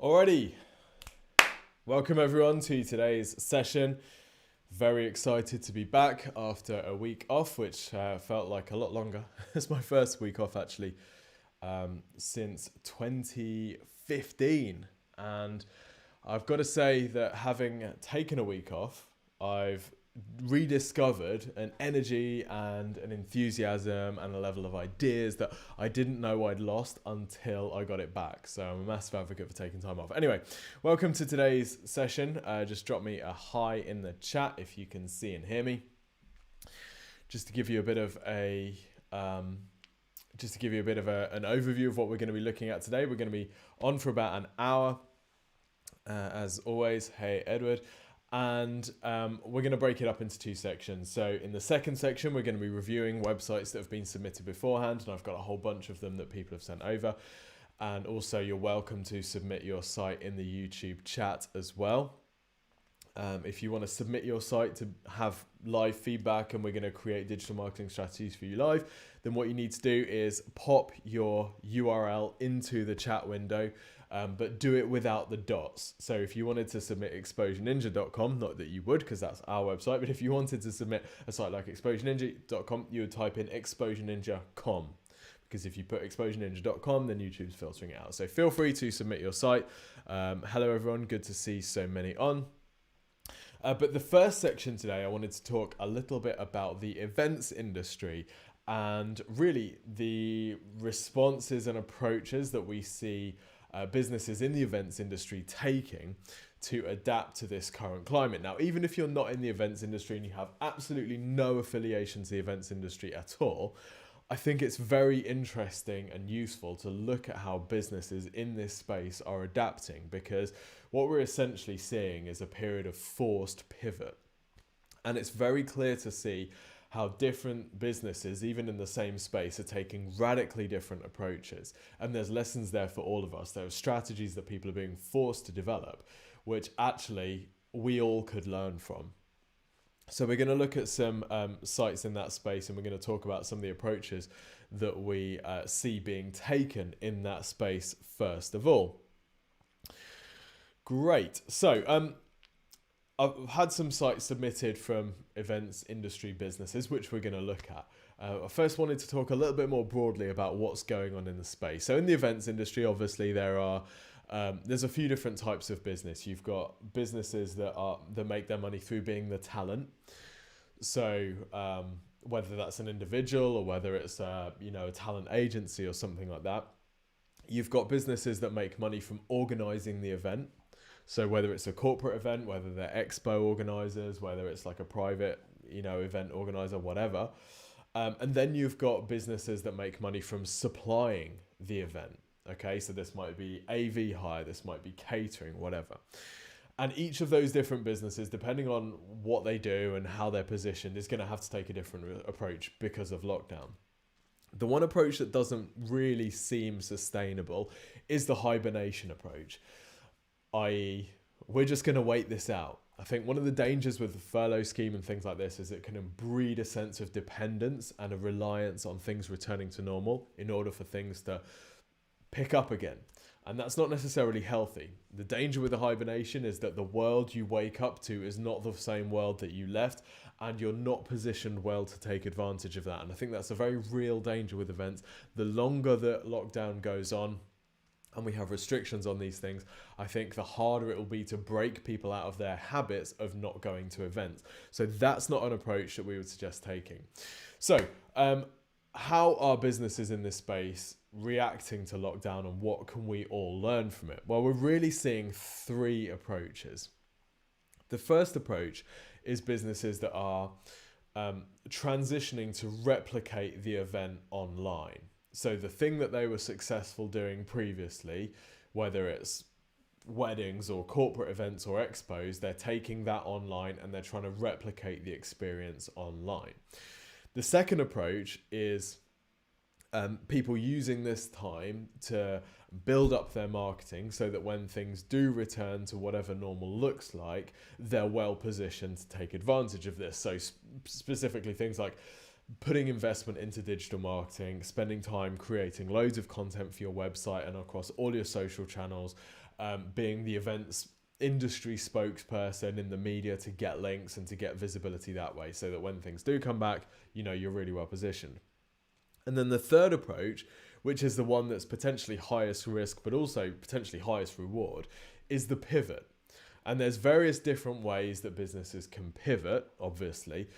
Alrighty, welcome everyone to today's session. Very excited to be back after a week off, which felt like a lot longer. It's my first week off actually since 2015, and I've got to say that having taken a week off, I've rediscovered an energy and an enthusiasm and a level of ideas that I didn't know I'd lost until I got it back. So I'm a massive advocate for taking time off. Anyway, welcome to today's session. Just drop me a hi in the chat if you can see and hear me. Just to give you a bit of an overview of what we're going to be looking at today. We're going to be on for about an hour. As always, hey Edward. And we're going to break it up into two sections. So in the second section, we're going to be reviewing websites that have been submitted beforehand. And I've got a whole bunch of them that people have sent over. And also you're welcome to submit your site in the YouTube chat as well. If you want to submit your site to have live feedback and we're going to create digital marketing strategies for you live, then what you need to do is pop your URL into the chat window. But do it without the dots. So if you wanted to submit exposureninja.com, not that you would because that's our website, but if you wanted to submit a site like exposureninja.com, you would type in exposureninja.com, because if you put exposureninja.com, then YouTube's filtering it out. So feel free to submit your site. Hello everyone, good to see so many on. But the first section today, I wanted to talk a little bit about the events industry and really the responses and approaches that we see businesses in the events industry taking to adapt to this current climate. Now, even if you're not in the events industry and you have absolutely no affiliation to the events industry at all, I think it's very interesting and useful to look at how businesses in this space are adapting, because what we're essentially seeing is a period of forced pivot. And it's very clear to see how different businesses, even in the same space, are taking radically different approaches. And there's lessons there for all of us. There are strategies that people are being forced to develop, which actually we all could learn from. So we're going to look at some sites in that space, and we're going to talk about some of the approaches that we see being taken in that space first of all. Great. So, I've had some sites submitted from events industry businesses, which we're going to look at. I first wanted to talk a little bit more broadly about what's going on in the space. So in the events industry, obviously there's a few different types of business. You've got businesses that make their money through being the talent. So whether that's an individual or whether it's a talent agency or something like that. You've got businesses that make money from organizing the event. So whether it's a corporate event, whether they're expo organizers, whether it's like a private, event organizer, whatever. And then you've got businesses that make money from supplying the event. Okay, so this might be AV hire, this might be catering, whatever. And each of those different businesses, depending on what they do and how they're positioned, is going to have to take a different approach because of lockdown. The one approach that doesn't really seem sustainable is the hibernation approach. I.e., we're just going to wait this out. I think one of the dangers with the furlough scheme and things like this is it can breed a sense of dependence and a reliance on things returning to normal in order for things to pick up again. And that's not necessarily healthy. The danger with the hibernation is that the world you wake up to is not the same world that you left, and you're not positioned well to take advantage of that. And I think that's a very real danger with events. The longer the lockdown goes on, and we have restrictions on these things, I think the harder it will be to break people out of their habits of not going to events. So that's not an approach that we would suggest taking. So how are businesses in this space reacting to lockdown, and what can we all learn from it? Well, we're really seeing three approaches. The first approach is businesses that are transitioning to replicate the event online. So the thing that they were successful doing previously, whether it's weddings or corporate events or expos, they're taking that online and they're trying to replicate the experience online. The second approach is people using this time to build up their marketing so that when things do return to whatever normal looks like, they're well positioned to take advantage of this. So specifically things like putting investment into digital marketing, spending time creating loads of content for your website and across all your social channels, being the events industry spokesperson in the media to get links and to get visibility that way, so that when things do come back, you know, you're really well positioned. And then the third approach, which is the one that's potentially highest risk but also potentially highest reward, is the pivot. And there's various different ways that businesses can pivot, obviously,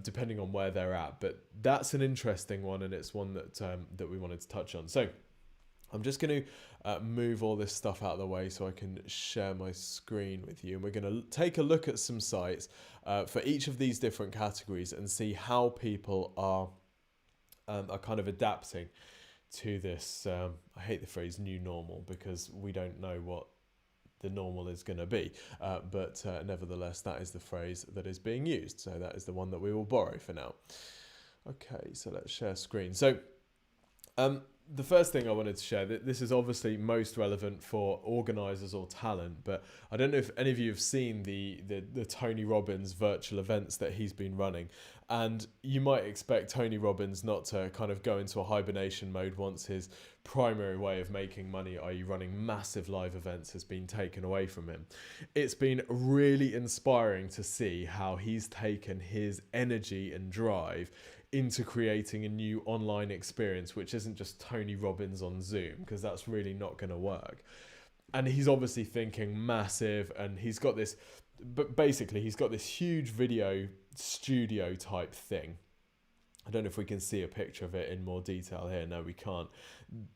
depending on where they're at. But that's an interesting one, and it's one that we wanted to touch on. So I'm just going to move all this stuff out of the way so I can share my screen with you. And we're going to take a look at some sites for each of these different categories and see how people are kind of adapting to this. I hate the phrase new normal, because we don't know what the normal is going to be, but nevertheless, that is the phrase that is being used, so that is the one that we will borrow for now. Okay, so let's share screen. So the first thing I wanted to share, this is obviously most relevant for organisers or talent, but I don't know if any of you have seen the Tony Robbins virtual events that he's been running. And you might expect Tony Robbins not to kind of go into a hibernation mode once his primary way of making money, i.e. running massive live events, has been taken away from him. It's been really inspiring to see how he's taken his energy and drive into creating a new online experience, which isn't just Tony Robbins on Zoom, because that's really not going to work. And he's obviously thinking massive, and he's got this, but basically he's got this huge video studio type thing. I don't know if we can see a picture of it in more detail here. No, we can't.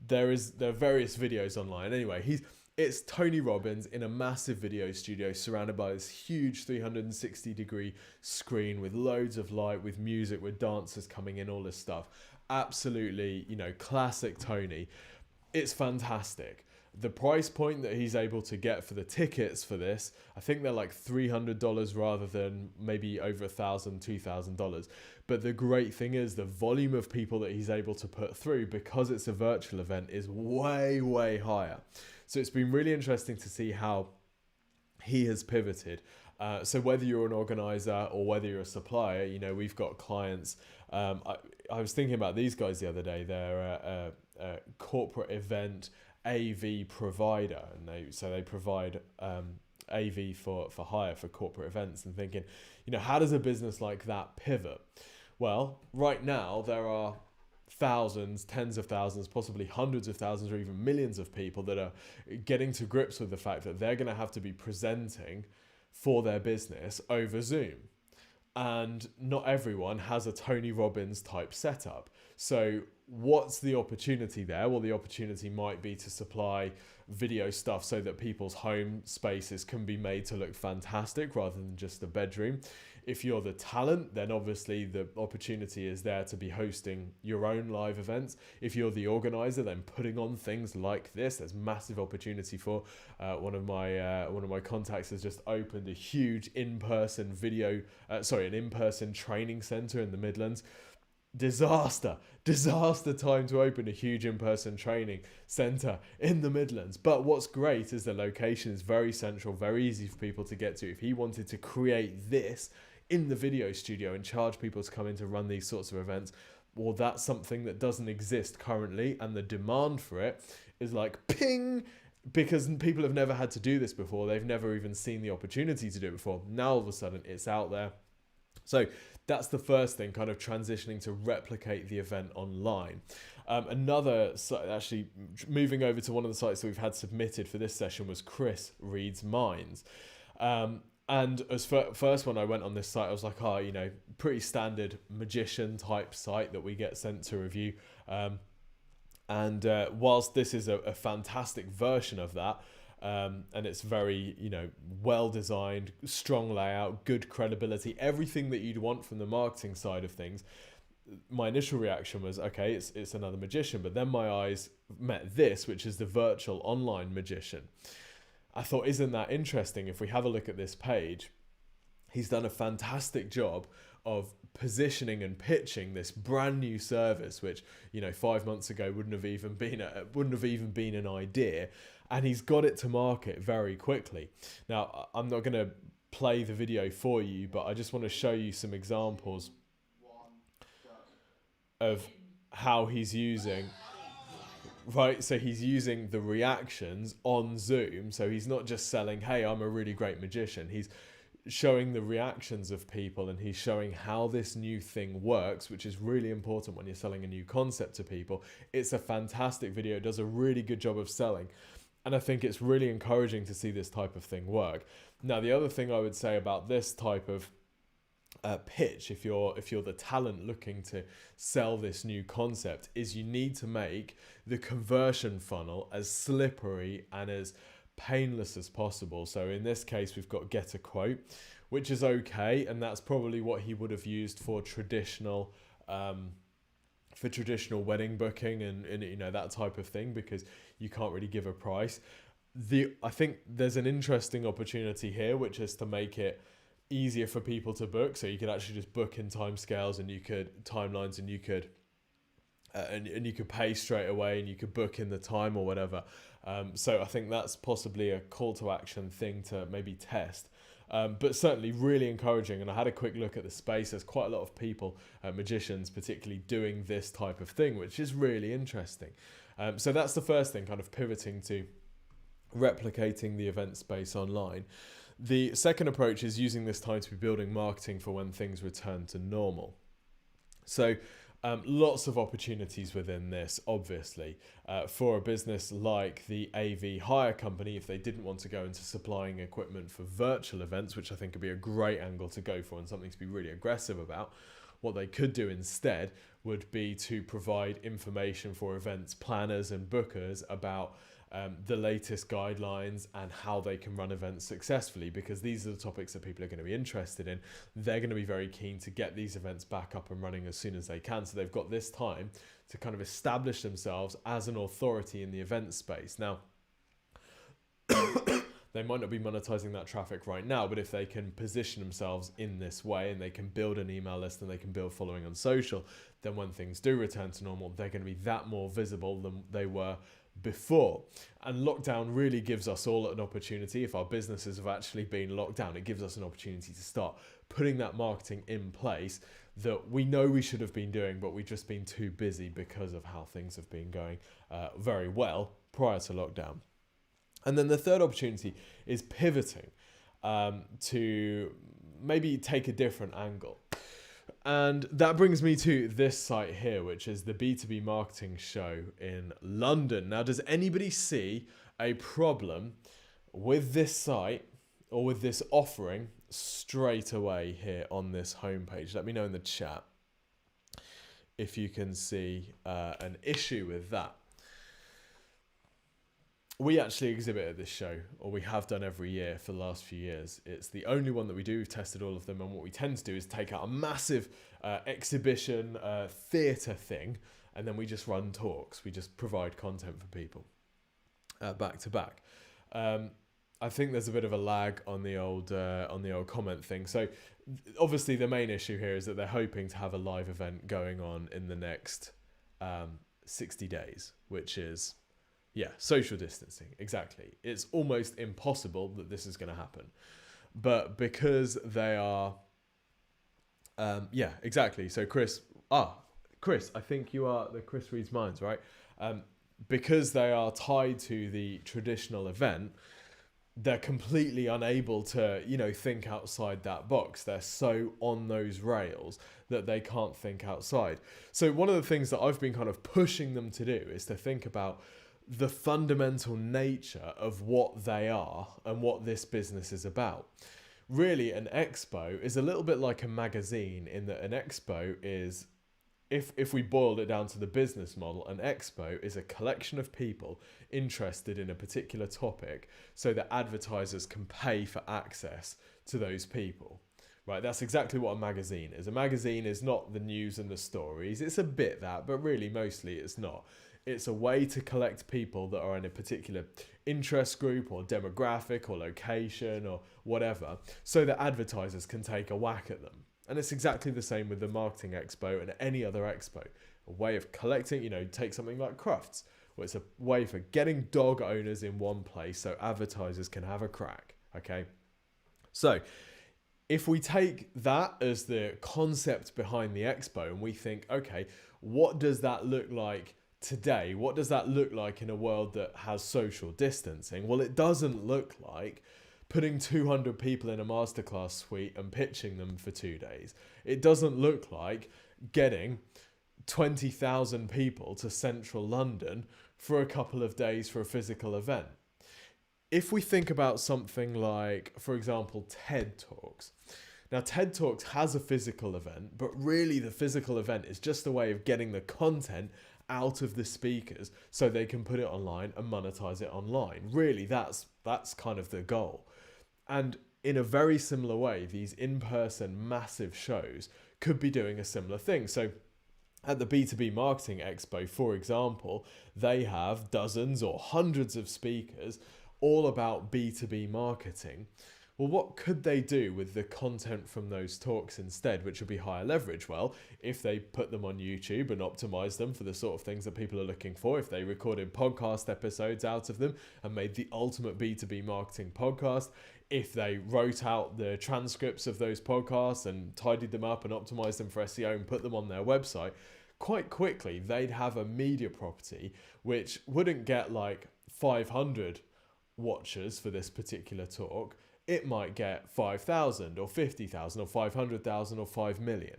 There are various videos online. Anyway, it's Tony Robbins in a massive video studio surrounded by this huge 360-degree screen with loads of light, with music, with dancers coming in, all this stuff. Absolutely, you know, classic Tony. It's fantastic. The price point that he's able to get for the tickets for this, I think they're like $300 rather than maybe over $1,000, $2,000. But the great thing is the volume of people that he's able to put through, because it's a virtual event, is way, way higher. So it's been really interesting to see how he has pivoted. So whether you're an organizer or whether you're a supplier, you know, we've got clients. I was thinking about these guys the other day. They're a corporate event AV provider, and they provide AV for hire for corporate events, and thinking, you know, how does a business like that pivot? Well, right now there are thousands, tens of thousands, possibly hundreds of thousands or even millions of people that are getting to grips with the fact that they're going to have to be presenting for their business over Zoom. And not everyone has a Tony Robbins type setup. So what's the opportunity there? Well, the opportunity might be to supply video stuff so that people's home spaces can be made to look fantastic rather than just a bedroom. If you're the talent, then obviously the opportunity is there to be hosting your own live events. If you're the organizer, then putting on things like this, there's massive opportunity for. One of my contacts has just opened a huge in-person training center in the Midlands. Disaster time to open a huge in-person training center in the Midlands. But what's great is the location is very central, very easy for people to get to. If he wanted to create this in the video studio and charge people to come in to run these sorts of events, well, that's something that doesn't exist currently, and the demand for it is like ping, because people have never had to do this before. They've never even seen the opportunity to do it before. Now all of a sudden it's out there. So that's the first thing, kind of transitioning to replicate the event online. Another site, actually moving over to one of the sites that we've had submitted for this session, was Chris Reads Minds. And as first when I went on this site, I was like, you know, pretty standard magician type site that we get sent to review. Whilst this is a fantastic version of that, and it's very, you know, well designed, strong layout, good credibility, everything that you'd want from the marketing side of things, my initial reaction was, okay, it's another magician. But then my eyes met this, which is the virtual online magician. I thought, isn't that interesting? If we have a look at this page, he's done a fantastic job of positioning and pitching this brand new service, which, you know, 5 months ago wouldn't have even been an idea, and he's got it to market very quickly. Now, I'm not going to play the video for you, but I just want to show you some examples of how he's using, right? So he's using the reactions on Zoom. So he's not just selling, hey, I'm a really great magician. He's showing the reactions of people, and he's showing how this new thing works, which is really important when you're selling a new concept to people. It's a fantastic video. It does a really good job of selling. And I think it's really encouraging to see this type of thing work. Now, the other thing I would say about this type of pitch, if you're the talent looking to sell this new concept, is you need to make the conversion funnel as slippery and as painless as possible. So in this case, we've got get a quote, which is okay, and that's probably what he would have used for traditional wedding booking and you know, that type of thing, because you can't really give a price. I think there's an interesting opportunity here, which is to make it easier for people to book. So you could actually just book in timescales, and you could timelines, and you could and you could pay straight away, and you could book in the time or whatever. So I think that's possibly a call to action thing to maybe test. But certainly really encouraging. And I had a quick look at the space. There's quite a lot of people, magicians particularly, doing this type of thing, which is really interesting. So that's the first thing, kind of pivoting to replicating the event space online. The second approach is using this time to be building marketing for when things return to normal. So lots of opportunities within this, obviously, for a business like the AV hire company. If they didn't want to go into supplying equipment for virtual events, which I think would be a great angle to go for and something to be really aggressive about, what they could do instead would be to provide information for events planners and bookers about the latest guidelines and how they can run events successfully, because these are the topics that people are going to be interested in. They're going to be very keen to get these events back up and running as soon as they can. So they've got this time to kind of establish themselves as an authority in the event space. Now, they might not be monetizing that traffic right now, but if they can position themselves in this way, and they can build an email list, and they can build following on social, then when things do return to normal, they're going to be that more visible than they were before. And lockdown really gives us all an opportunity. If our businesses have actually been locked down, it gives us an opportunity to start putting that marketing in place that we know we should have been doing, but we've just been too busy because of how things have been going very well prior to lockdown. And then the third opportunity is pivoting to maybe take a different angle. And that brings me to this site here, which is the B2B Marketing Show in London. Now, does anybody see a problem with this site or with this offering straight away here on this homepage? Let me know in the chat if you can see an issue with that. We actually exhibit at this show, or we have done every year for the last few years. It's the only one that we do. We've tested all of them, and what we tend to do is take out a massive exhibition theatre thing, and then we just run talks. We just provide content for people back to back. I think there's a bit of a lag on the old comment thing. So obviously the main issue here is that they're hoping to have a live event going on in the next 60 days, which is... yeah, social distancing, exactly. It's almost impossible that this is going to happen. But because they are... yeah, exactly. So Chris, I think you are the Chris Reads Minds, right? Because they are tied to the traditional event, they're completely unable to, think outside that box. They're so on those rails that they can't think outside. So one of the things that I've been kind of pushing them to do is to think about the fundamental nature of what they are and what this business is about. Really, an expo is a little bit like a magazine, in that an expo is, if we boiled it down to the business model, an expo is a collection of people interested in a particular topic so that advertisers can pay for access to those people. Right, that's exactly what a magazine is. A magazine is not the news and the stories. It's a bit that, but really mostly it's not. It's a way to collect people that are in a particular interest group or demographic or location or whatever, so that advertisers can take a whack at them. And it's exactly the same with the marketing expo and any other expo. A way of collecting, take something like Crufts, where it's a way for getting dog owners in one place so advertisers can have a crack, okay? So if we take that as the concept behind the expo and we think, okay, what does that look like today? What does that look like in a world that has social distancing? Well, it doesn't look like putting 200 people in a masterclass suite and pitching them for 2 days. It doesn't look like getting 20,000 people to central London for a couple of days for a physical event. If we think about something like, for example, TED Talks. Now, TED Talks has a physical event, but really the physical event is just a way of getting the content out of the speakers so they can put it online and monetize it online. Really, that's kind of the goal. And in a very similar way, these in-person massive shows could be doing a similar thing. So at the B2B Marketing Expo, for example, they have dozens or hundreds of speakers all about B2B marketing. Well, what could they do with the content from those talks instead, which would be higher leverage? Well, if they put them on YouTube and optimize them for the sort of things that people are looking for, if they recorded podcast episodes out of them and made the ultimate B2B marketing podcast, if they wrote out the transcripts of those podcasts and tidied them up and optimized them for SEO and put them on their website, quite quickly they'd have a media property which wouldn't get like 500 watchers for this particular talk. It might get 5,000 or 50,000 or 500,000 or 5 million,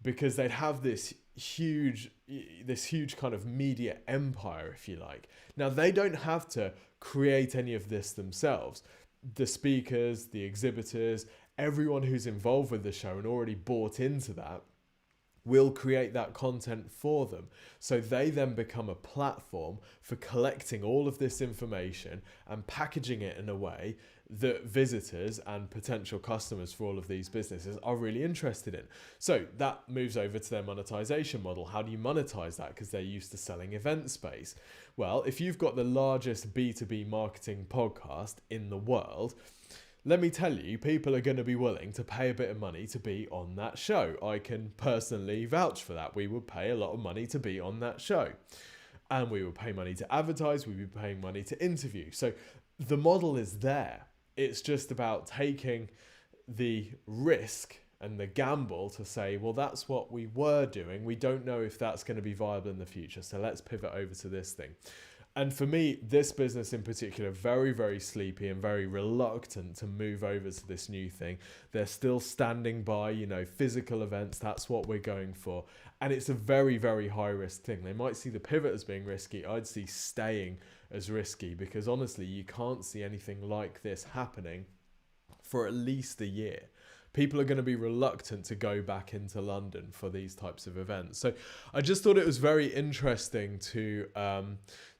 because they'd have this huge kind of media empire, if you like. Now, they don't have to create any of this themselves. The speakers, the exhibitors, everyone who's involved with the show and already bought into that will create that content for them. So they then become a platform for collecting all of this information and packaging it in a way that visitors and potential customers for all of these businesses are really interested in. So that moves over to their monetization model. How do you monetize that? Because they're used to selling event space. Well, if you've got the largest B2B marketing podcast in the world, let me tell you, people are going to be willing to pay a bit of money to be on that show. I can personally vouch for that. We would pay a lot of money to be on that show. And we would pay money to advertise. We'd be paying money to interview. So the model is there. It's just about taking the risk and the gamble to say, well, that's what we were doing. We don't know if that's going to be viable in the future. So let's pivot over to this thing. And for me, this business in particular, very, very sleepy and very reluctant to move over to this new thing. They're still standing by, physical events. That's what we're going for. And it's a very, very high risk thing. They might see the pivot as being risky. I'd see staying as risky, because honestly, you can't see anything like this happening for at least a year. People are going to be reluctant to go back into London for these types of events. So I just thought it was very interesting to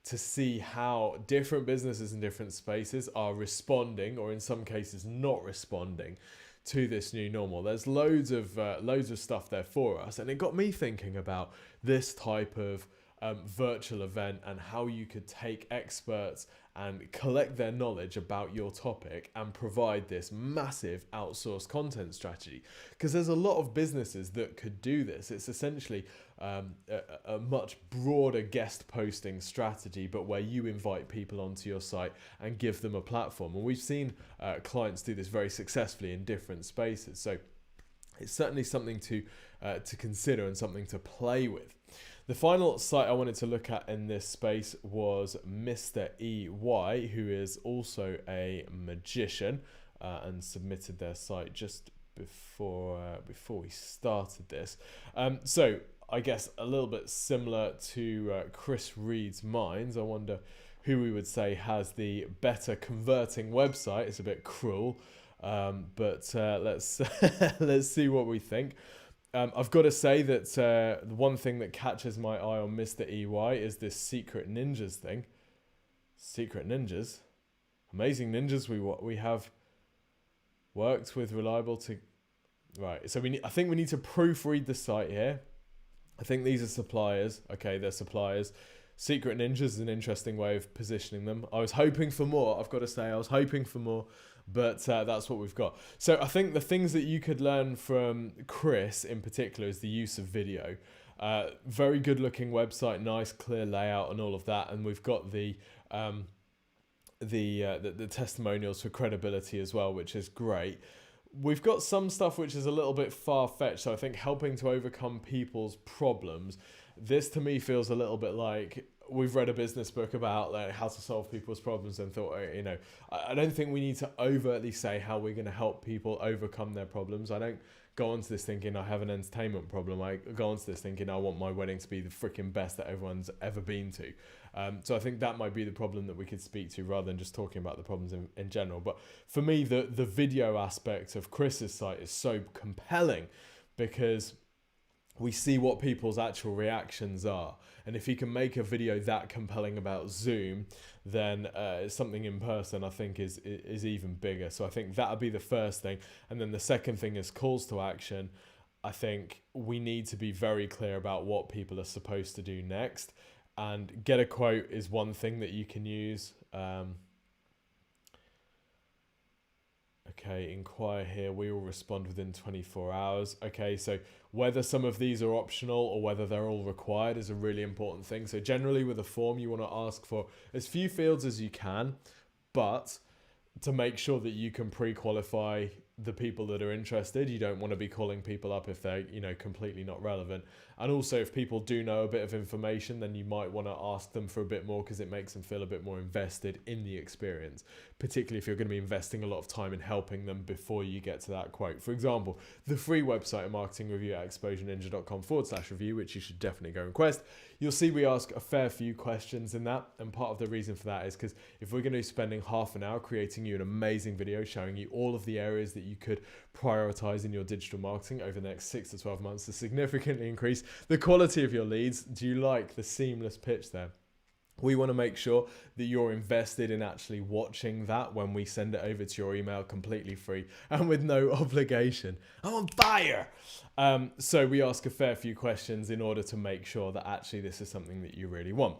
see how different businesses in different spaces are responding, or in some cases not responding, to this new normal. There's loads of stuff there for us, and it got me thinking about this type of virtual event and how you could take experts and collect their knowledge about your topic and provide this massive outsourced content strategy. Because there's a lot of businesses that could do this. It's essentially a much broader guest posting strategy, but where you invite people onto your site and give them a platform. And we've seen clients do this very successfully in different spaces. So it's certainly something to consider and something to play with. The final site I wanted to look at in this space was Mr. EY, who is also a magician, and submitted their site just before we started this. So I guess a little bit similar to Chris Reed's Minds. I wonder who we would say has the better converting website. It's a bit cruel, but let's let's see what we think. I've got to say that the one thing that catches my eye on Mr. EY is this Secret Ninjas thing. Secret Ninjas? Amazing Ninjas we have worked with reliable to... Right, so I think we need to proofread the site here. I think these are suppliers. Okay, they're suppliers. Secret Ninjas is an interesting way of positioning them. I was hoping for more. I've got to say, I was hoping for more. But that's what we've got. So I think the things that you could learn from Chris in particular is the use of video. Very good looking website, nice clear layout and all of that. And we've got the testimonials for credibility as well, which is great. We've got some stuff which is a little bit far-fetched. So I think helping to overcome people's problems this to me feels a little bit like we've read a business book about like how to solve people's problems and thought, I don't think we need to overtly say how we're going to help people overcome their problems. I don't go onto this thinking I have an entertainment problem. I go onto this thinking I want my wedding to be the freaking best that everyone's ever been to. So I think that might be the problem that we could speak to rather than just talking about the problems in general. But for me, the video aspect of Chris's site is so compelling because we see what people's actual reactions are. And if he can make a video that compelling about Zoom, then something in person I think is even bigger. So I think that'll be the first thing. And then the second thing is calls to action. I think we need to be very clear about what people are supposed to do next. And get a quote is one thing that you can use. Okay, inquire here. We will respond within 24 hours. Okay, so whether some of these are optional or whether they're all required is a really important thing. So generally with a form, you want to ask for as few fields as you can, but to make sure that you can pre-qualify the people that are interested. You don't want to be calling people up if they're, completely not relevant. And also if people do know a bit of information, then you might want to ask them for a bit more because it makes them feel a bit more invested in the experience, particularly if you're going to be investing a lot of time in helping them before you get to that quote. For example, the free website marketing review at exposureninja.com/review, which you should definitely go and request. You'll see we ask a fair few questions in that. And part of the reason for that is because if we're going to be spending half an hour creating you an amazing video showing you all of the areas that you could prioritize in your digital marketing over the next 6 to 12 months to significantly increase the quality of your leads. Do you like the seamless pitch there? We want to make sure that you're invested in actually watching that when we send it over to your email completely free and with no obligation. I'm on fire! So we ask a fair few questions in order to make sure that actually this is something that you really want.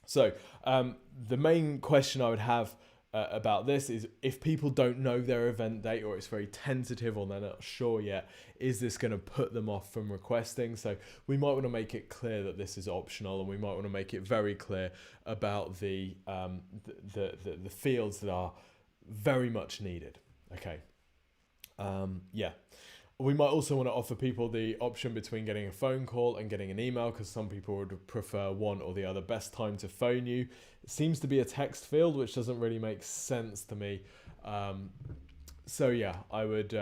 So the main question I would have about this is if people don't know their event date or it's very tentative or they're not sure yet, is this going to put them off from requesting? So we might want to make it clear that this is optional, and we might want to make it very clear about the fields that are very much needed. Okay. We might also want to offer people the option between getting a phone call and getting an email, because some people would prefer one or the other. Best time to phone you. It seems to be a text field, which doesn't really make sense to me. So yeah, I would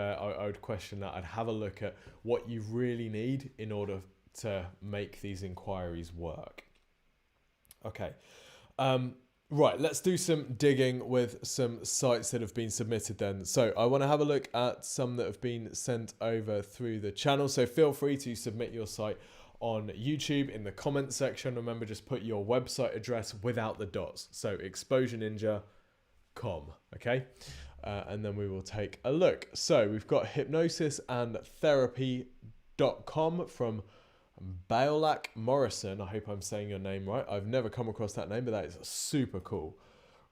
question that. I'd have a look at what you really need in order to make these inquiries work. Okay. Right, let's do some digging with some sites that have been submitted then. So I want to have a look at some that have been sent over through the channel. So feel free to submit your site on YouTube in the comment section. Remember, just put your website address without the dots. So exposureninja.com, okay? And then we will take a look. So we've got hypnosisandtherapy.com from Baolak Morrison. I hope I'm saying your name right. I've never come across that name, but that is super cool.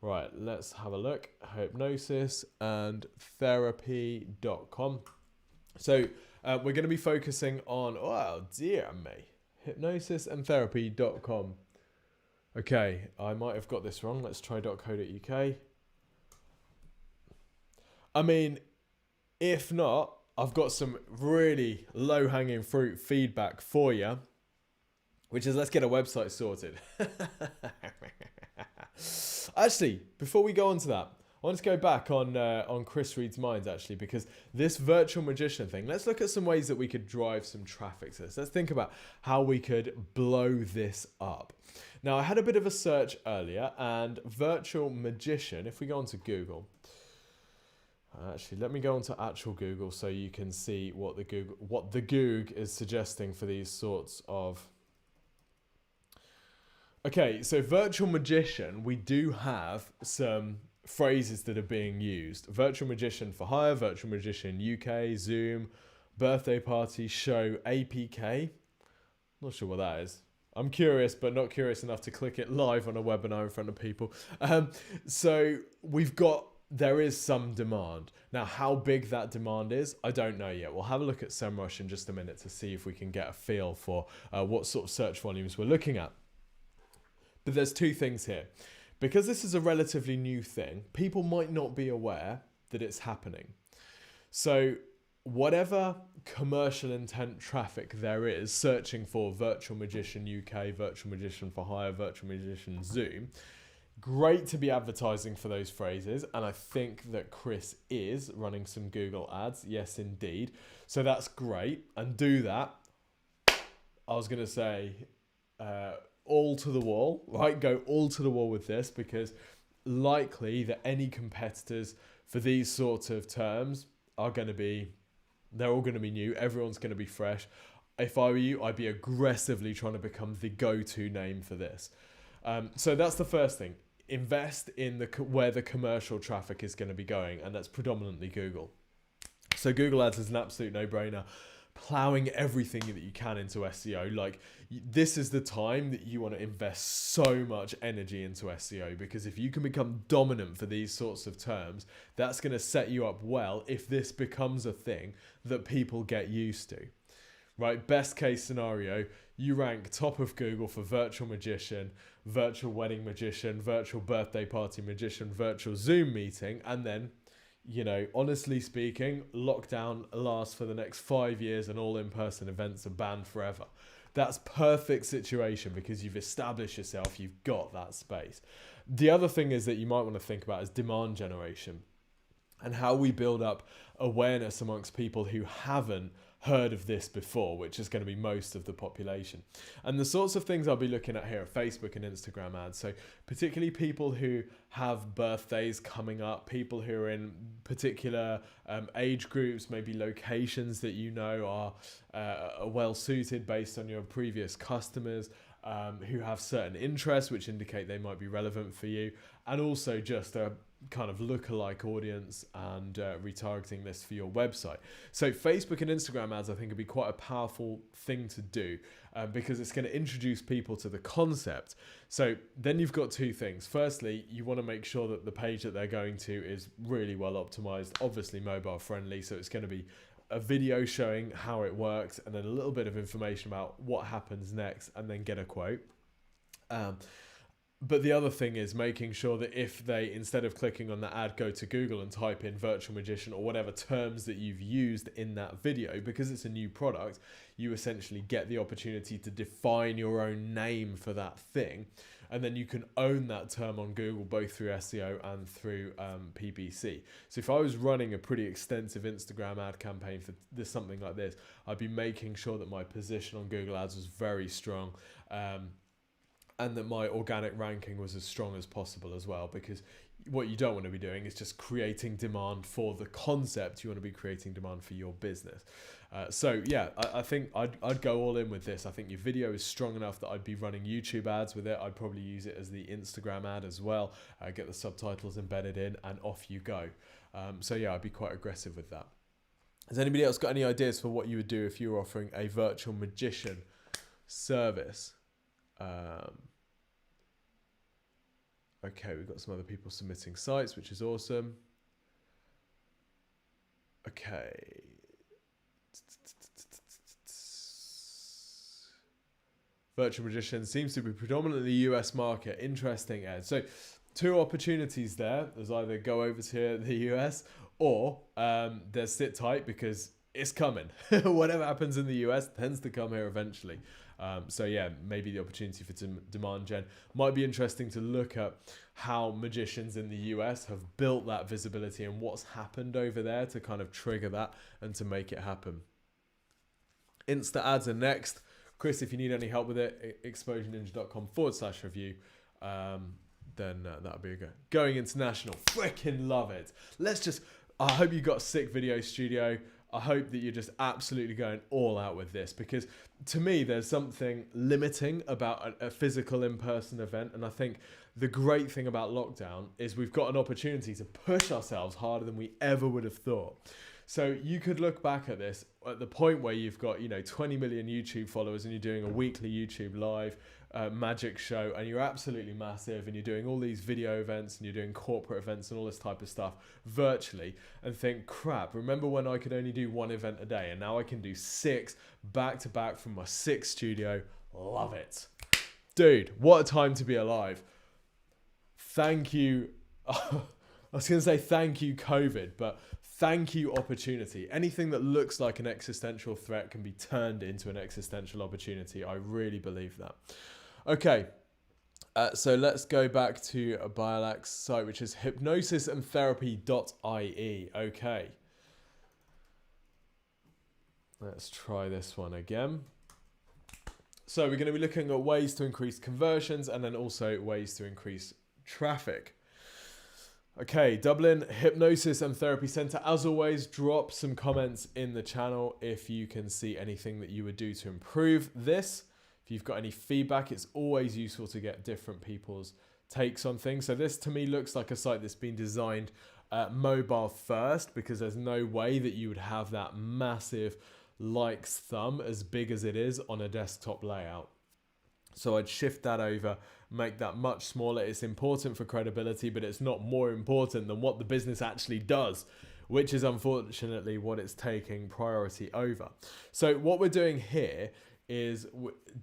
Right, let's have a look. Hypnosisandtherapy.com. So we're going to be focusing on, oh dear me, hypnosisandtherapy.com. Okay, I might have got this wrong. Let's try .co.uk. I mean, if not, I've got some really low-hanging fruit feedback for you, which is let's get a website sorted. Actually, before we go on to that, I want to go back on Chris Reed's Minds, actually, because this virtual magician thing, let's look at some ways that we could drive some traffic to this. Let's think about how we could blow this up. Now, I had a bit of a search earlier, and virtual magician, if we go onto Google, actually, let me go onto actual Google so you can see what the Goog is suggesting for these sorts of. Okay, so virtual magician, we do have some phrases that are being used. Virtual magician for hire, virtual magician UK, Zoom, birthday party, show, APK. Not sure what that is. I'm curious, but not curious enough to click it live on a webinar in front of people. So there is some demand. Now, how big that demand is, I don't know yet. We'll have a look at SEMRUSH in just a minute to see if we can get a feel for what sort of search volumes we're looking at. But there's two things here. Because this is a relatively new thing, people might not be aware that it's happening. So whatever commercial intent traffic there is searching for Virtual Magician UK, Virtual Magician for Hire, Virtual Magician Zoom, great to be advertising for those phrases. And I think that Chris is running some Google ads. Yes, indeed. So that's great. And do that. I was going to say all to the wall, right? Go all to the wall with this, because likely that any competitors for these sorts of terms are going to be, they're all going to be new. Everyone's going to be fresh. If I were you, I'd be aggressively trying to become the go-to name for this. So that's the first thing. Invest in where the commercial traffic is going to be going, and that's predominantly Google. So Google Ads is an absolute no-brainer. Plowing everything that you can into SEO. Like, this is the time that you want to invest so much energy into SEO, because if you can become dominant for these sorts of terms, that's going to set you up well if this becomes a thing that people get used to. Right? Best case scenario, you rank top of Google for virtual magician, virtual wedding magician, virtual birthday party magician, virtual Zoom meeting, and then, you know, honestly speaking, lockdown lasts for the next 5 years and all in-person events are banned forever. That's perfect situation because you've established yourself, you've got that space. The other thing is that you might want to think about is demand generation and how we build up awareness amongst people who haven't heard of this before, which is going to be most of the population. And the sorts of things I'll be looking at here are Facebook and Instagram ads. So particularly people who have birthdays coming up, people who are in particular age groups, maybe locations that you know are well suited based on your previous customers, who have certain interests which indicate they might be relevant for you, and also just a kind of lookalike audience and retargeting this for your website. So Facebook and Instagram ads, I think, would be quite a powerful thing to do because it's going to introduce people to the concept. So then you've got two things. Firstly, you want to make sure that the page that they're going to is really well optimized, obviously mobile friendly. So it's going to be a video showing how it works and then a little bit of information about what happens next, and then get a quote. But the other thing is making sure that if they, instead of clicking on the ad, go to Google and type in virtual magician or whatever terms that you've used in that video, because it's a new product, you essentially get the opportunity to define your own name for that thing. And then you can own that term on Google, both through SEO and through PPC. So if I was running a pretty extensive Instagram ad campaign for something like this, I'd be making sure that my position on Google Ads was very strong. And that my organic ranking was as strong as possible as well, because what you don't want to be doing is just creating demand for the concept. You want to be creating demand for your business. So yeah, I think I'd go all in with this. I think your video is strong enough that I'd be running YouTube ads with it. I'd probably use it as the Instagram ad as well. Get the subtitles embedded in and off you go. So yeah, I'd be quite aggressive with that. Has anybody else got any ideas for what you would do if you were offering a virtual magician service? Okay, we've got some other people submitting sites, which is awesome. Okay. Virtual magician seems to be predominantly US market. Interesting, Ed. So two opportunities there. There's either go over to the US or there's sit tight because it's coming. Whatever happens in the US tends to come here eventually. So yeah, maybe the opportunity for demand gen. Might be interesting to look at how magicians in the US have built that visibility and what's happened over there to kind of trigger that and to make it happen. Insta ads are next. Chris, if you need any help with it, exposureninja.com/review. Then that'll be a go. Going international, freaking love it. I hope you got a sick video studio. I hope that you're just absolutely going all out with this, because to me, there's something limiting about a physical in-person event. And I think the great thing about lockdown is we've got an opportunity to push ourselves harder than we ever would have thought. So you could look back at this at the point where you've got, 20 million YouTube followers and you're doing a weekly YouTube live magic show, and you're absolutely massive, and you're doing all these video events and you're doing corporate events and all this type of stuff virtually, and think, crap, remember when I could only do one event a day, and now I can do 6 back to back from my 6th studio. Love it. Dude, what a time to be alive. Thank you. I was going to say thank you, COVID, but thank you, opportunity. Anything that looks like an existential threat can be turned into an existential opportunity. I really believe that. Okay, so let's go back to a Biolac's site, which is hypnosisandtherapy.ie. Okay, let's try this one again. So we're going to be looking at ways to increase conversions and then also ways to increase traffic. Okay, Dublin Hypnosis and Therapy Centre. As always, drop some comments in the channel if you can see anything that you would do to improve this. If you've got any feedback, it's always useful to get different people's takes on things. So this to me looks like a site that's been designed mobile first, because there's no way that you would have that massive likes thumb as big as it is on a desktop layout. So I'd shift that over, make that much smaller. It's important for credibility, but it's not more important than what the business actually does, which is unfortunately what it's taking priority over. So what we're doing here is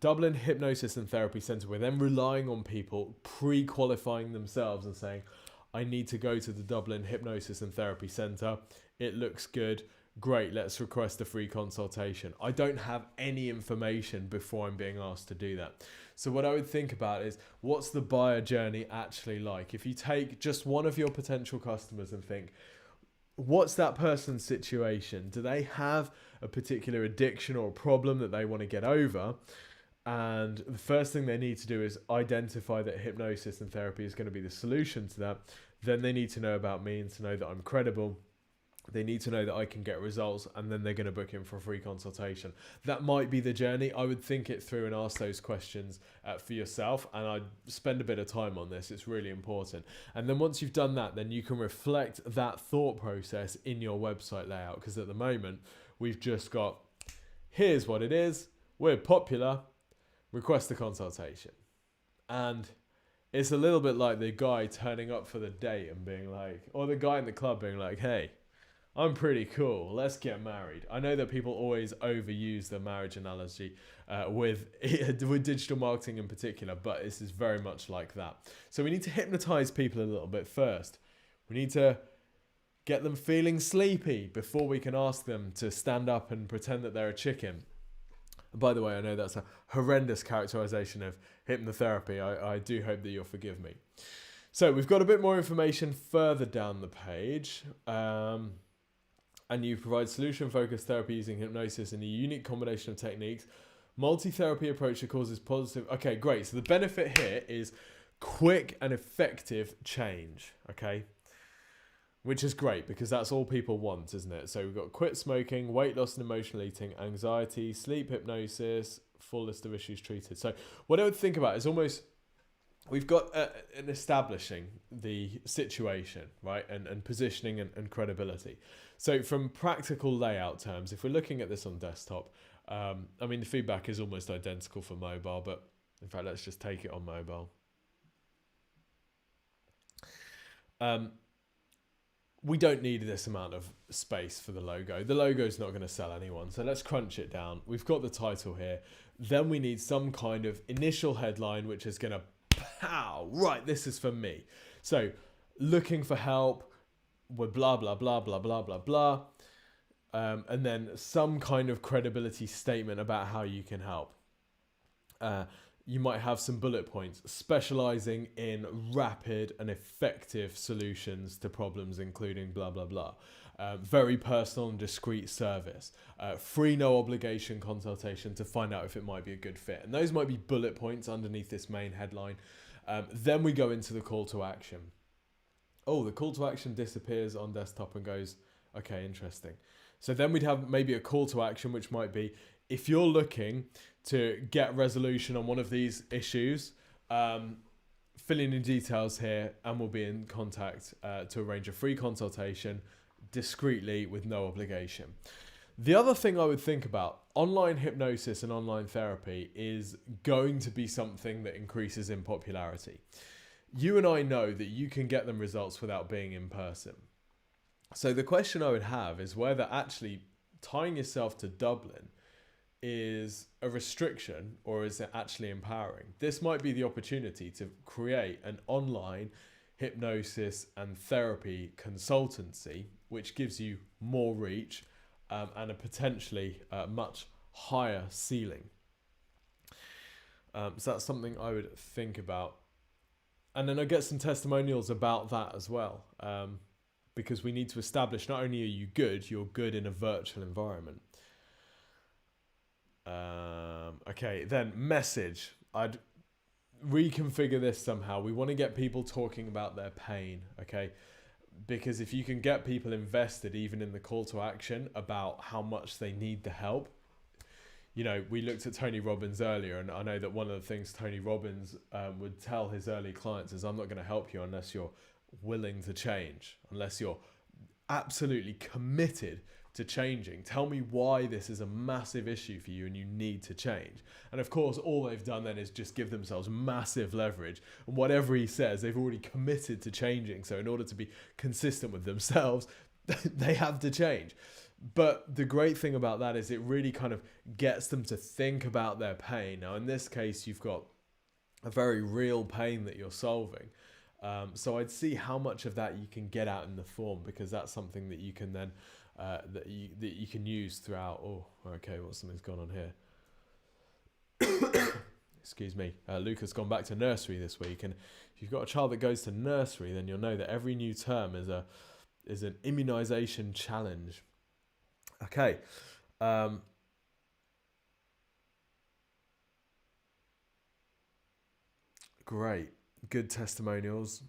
Dublin Hypnosis and Therapy Centre. We're then relying on people pre-qualifying themselves and saying, I need to go to the Dublin Hypnosis and Therapy Centre. It looks good. Great, let's request a free consultation. I don't have any information before I'm being asked to do that. So what I would think about is, what's the buyer journey actually like? If you take just one of your potential customers and think, what's that person's situation? Do they have a particular addiction or problem that they want to get over? And the first thing they need to do is identify that hypnosis and therapy is going to be the solution to that. Then they need to know about me and to know that I'm credible. They need to know that I can get results, and then they're going to book in for a free consultation. That might be the journey. I would think it through and ask those questions for yourself, and I'd spend a bit of time on this. It's really important. And then once you've done that, then you can reflect that thought process in your website layout, because at the moment we've just got, here's what it is, we're popular, request a consultation. And it's a little bit like the guy turning up for the date and being like, or the guy in the club being like, hey, I'm pretty cool, let's get married. I know that people always overuse the marriage analogy with digital marketing in particular, but this is very much like that. So we need to hypnotize people a little bit first. We need to get them feeling sleepy before we can ask them to stand up and pretend that they're a chicken. By the way, I know that's a horrendous characterization of hypnotherapy. I do hope that you'll forgive me. So we've got a bit more information further down the page. And you provide solution-focused therapy using hypnosis and a unique combination of techniques. Multi-therapy approach that causes positive... Okay, great. So the benefit here is quick and effective change, okay? Which is great, because that's all people want, isn't it? So we've got quit smoking, weight loss and emotional eating, anxiety, sleep hypnosis, full list of issues treated. So what I would think about is almost... We've got an establishing the situation, right, and positioning and credibility. So from practical layout terms, if we're looking at this on desktop, I mean, the feedback is almost identical for mobile, but in fact, let's just take it on mobile. We don't need this amount of space for the logo. The logo is not going to sell anyone, so let's crunch it down. We've got the title here. Then we need some kind of initial headline, which is going to pow, right, this is for me. So looking for help with blah, blah, blah, blah, blah, blah, blah. And then some kind of credibility statement about how you can help. You might have some bullet points specializing in rapid and effective solutions to problems, including blah, blah, blah. Very personal and discreet service. Free, no obligation consultation to find out if it might be a good fit. And those might be bullet points underneath this main headline. Then we go into the call to action. Oh, the call to action disappears on desktop and goes, okay, interesting. So then we'd have maybe a call to action, which might be, if you're looking to get resolution on one of these issues, fill in your details here and we'll be in contact to arrange a free consultation discreetly with no obligation. The other thing I would think about, online hypnosis and online therapy is going to be something that increases in popularity. You and I know that you can get them results without being in person. So the question I would have is whether actually tying yourself to Dublin is a restriction or is it actually empowering? This might be the opportunity to create an online hypnosis and therapy consultancy, which gives you more reach and a potentially much higher ceiling. So that's something I would think about. And then I get some testimonials about that as well, because we need to establish not only are you good, you're good in a virtual environment. Okay, then message. I'd reconfigure this somehow. We want to get people talking about their pain, okay? Because if you can get people invested even in the call to action about how much they need the help. You know, we looked at Tony Robbins earlier, and I know that one of the things Tony Robbins would tell his early clients is, I'm not going to help you unless you're willing to change, unless you're absolutely committed to changing. Tell me why this is a massive issue for you and you need to change. And of course, all they've done then is just give themselves massive leverage. And whatever he says, they've already committed to changing. So in order to be consistent with themselves, they have to change. But the great thing about that is it really kind of gets them to think about their pain. Now, in this case, you've got a very real pain that you're solving. So I'd see how much of that you can get out in the form, because that's something that you can then that you can use throughout. Oh, okay, well, something's gone on here. Excuse me. Luca's gone back to nursery this week, and if you've got a child that goes to nursery, then you'll know that every new term is an immunization challenge. Okay. Great. Good testimonials.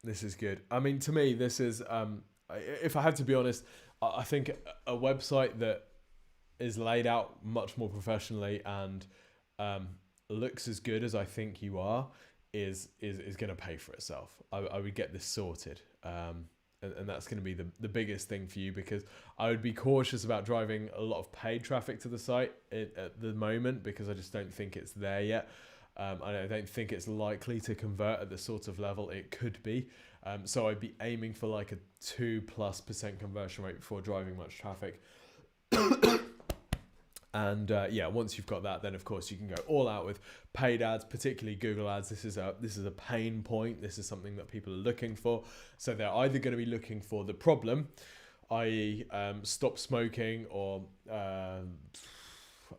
This is good. I mean, to me, this is, if I had to be honest, I think a website that is laid out much more professionally and looks as good as I think you are is going to pay for itself. I would get this sorted. And that's going to be the biggest thing for you, because I would be cautious about driving a lot of paid traffic to the site at the moment, because I just don't think it's there yet. I don't think it's likely to convert at the sort of level it could be. So I'd be aiming for like a 2+% conversion rate before driving much traffic. And yeah, once you've got that, then of course you can go all out with paid ads, particularly Google ads. This is a pain point. This is something that people are looking for. So they're either going to be looking for the problem, i.e. Stop smoking, or I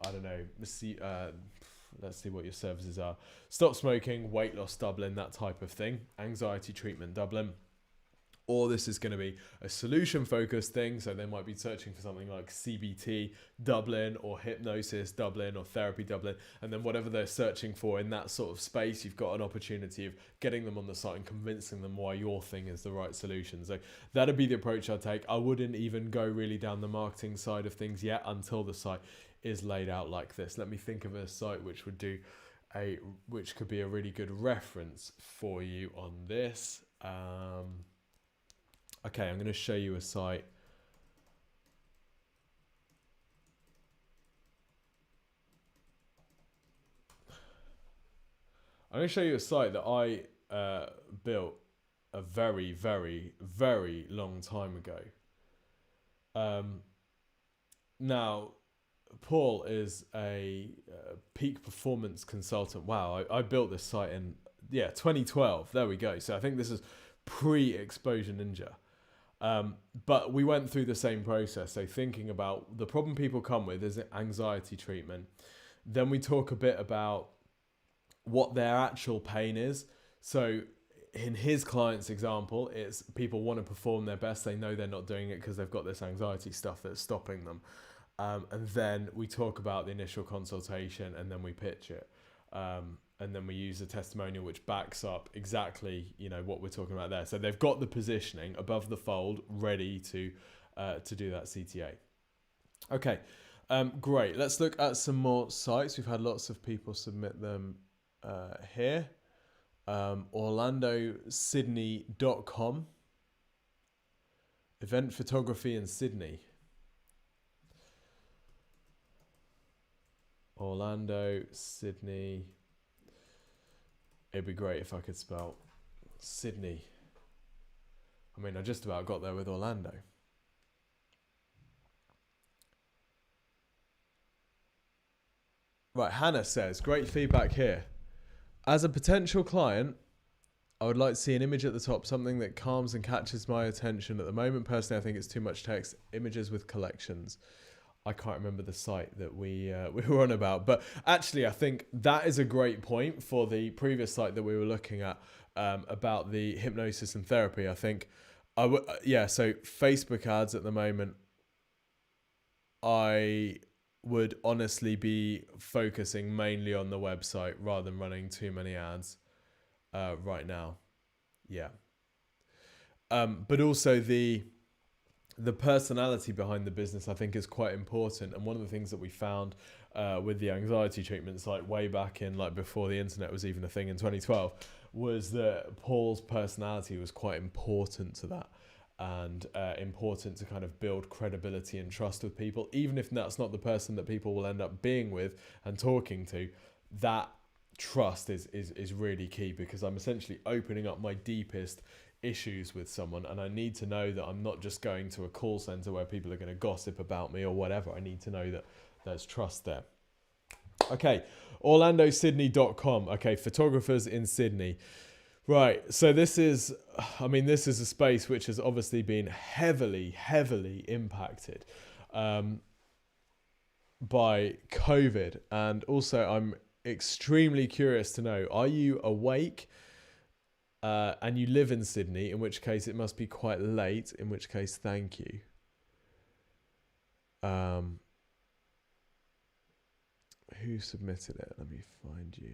don't know, let's see what your services are. Stop smoking, weight loss Dublin, that type of thing. Anxiety treatment Dublin. Or this is going to be a solution-focused thing. So they might be searching for something like CBT Dublin, or hypnosis Dublin, or therapy Dublin. And then whatever they're searching for in that sort of space, you've got an opportunity of getting them on the site and convincing them why your thing is the right solution. So that'd be the approach I'd take. I wouldn't even go really down the marketing side of things yet until the site is laid out like this. Let me think of a site which would which could be a really good reference for you on this. Okay, I'm going to show you a site. I'm going to show you a site that I built a very, very, very long time ago. Now, Paul is a peak performance consultant. Wow, I built this site in 2012. There we go. So I think this is pre-Exposure Ninja. But we went through the same process. So thinking about the problem people come with is anxiety treatment. Then we talk a bit about what their actual pain is. So in his client's example, it's people want to perform their best. They know they're not doing it because they've got this anxiety stuff that's stopping them. And then we talk about the initial consultation, and then we pitch it. And then we use a testimonial which backs up exactly, what we're talking about there. So they've got the positioning above the fold, ready to do that CTA. Okay, great. Let's look at some more sites. We've had lots of people submit them here. OrlandoSydney.com. Event photography in Sydney. Orlando, Sydney. It'd be great if I could spell Sydney. I mean, I just about got there with Orlando. Right, Hannah says, great feedback here. As a potential client, I would like to see an image at the top, something that calms and catches my attention. At the moment, personally, I think it's too much text. Images with collections. I can't remember the site that we were on about, but actually, I think that is a great point for the previous site that we were looking at about the hypnosis and therapy. I think, so Facebook ads at the moment, I would honestly be focusing mainly on the website rather than running too many ads right now. Yeah. But also the personality behind the business, I think, is quite important. And one of the things that we found with the anxiety treatments, like way back in, like before the internet was even a thing in 2012, was that Paul's personality was quite important to that. And important to kind of build credibility and trust with people, even if that's not the person that people will end up being with and talking to. That trust is really key, because I'm essentially opening up my deepest issues with someone, and I need to know that I'm not just going to a call center where people are going to gossip about me or whatever. I need to know that there's trust there. Okay, OrlandoSydney.com. Okay, photographers in Sydney. Right, so this is a space which has obviously been heavily impacted by COVID. And also I'm extremely curious to know, are you awake and you live in Sydney, in which case it must be quite late, in which case thank you. Who submitted it? Let me find you.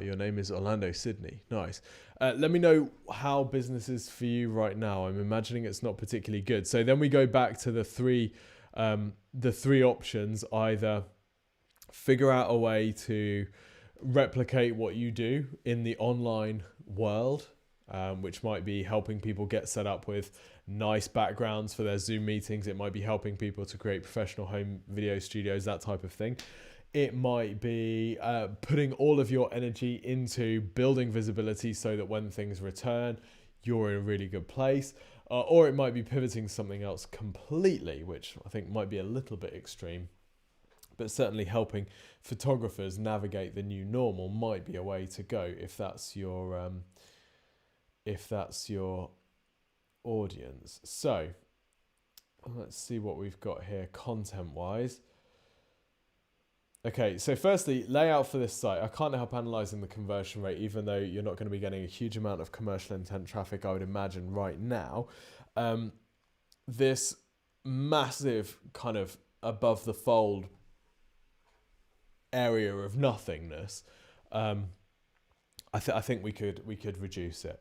Your name is Orlando Sydney. Nice. Let me know how business is for you right now. I'm imagining it's not particularly good. So then we go back to the three options. Either figure out a way to replicate what you do in the online world, which might be helping people get set up with nice backgrounds for their Zoom meetings. It might be helping people to create professional home video studios, that type of thing. It might be putting all of your energy into building visibility so that when things return, you're in a really good place. Or it might be pivoting to something else completely, which I think might be a little bit extreme. But certainly helping photographers navigate the new normal might be a way to go if that's your audience. So let's see what we've got here content-wise. Okay, so firstly, layout for this site. I can't help analysing the conversion rate, even though you're not going to be getting a huge amount of commercial intent traffic, I would imagine, right now. This massive kind of above the fold area of nothingness, I think we could reduce it.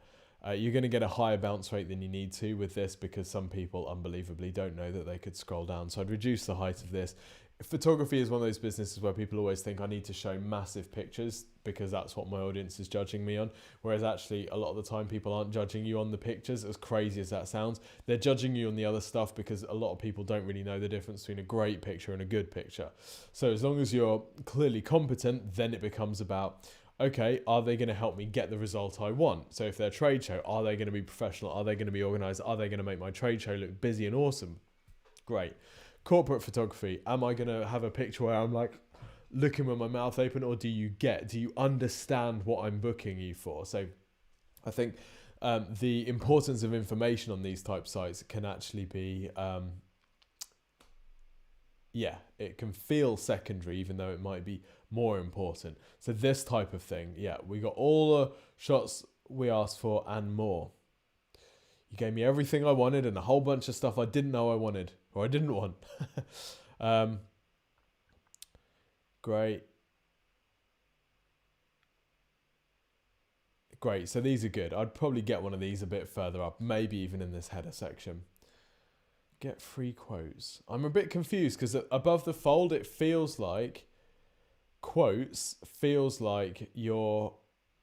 You're going to get a higher bounce rate than you need to with this, because some people unbelievably don't know that they could scroll down. So I'd reduce the height of this. Photography is one of those businesses where people always think I need to show massive pictures because that's what my audience is judging me on. Whereas actually a lot of the time people aren't judging you on the pictures, as crazy as that sounds. They're judging you on the other stuff, because a lot of people don't really know the difference between a great picture and a good picture. So as long as you're clearly competent, then it becomes about, okay, are they going to help me get the result I want? So if they're a trade show, are they going to be professional? Are they going to be organized? Are they going to make my trade show look busy and awesome? Great. Corporate photography. Am I going to have a picture where I'm like looking with my mouth open, or do you understand what I'm booking you for? So I think the importance of information on these type sites can actually be, it can feel secondary, even though it might be more important. So this type of thing, we got all the shots we asked for and more. You gave me everything I wanted and a whole bunch of stuff I didn't know I wanted, or I didn't want. Great. So these are good. I'd probably get one of these a bit further up, maybe even in this header section. Get free quotes. I'm a bit confused because above the fold, it feels like quotes feels like you're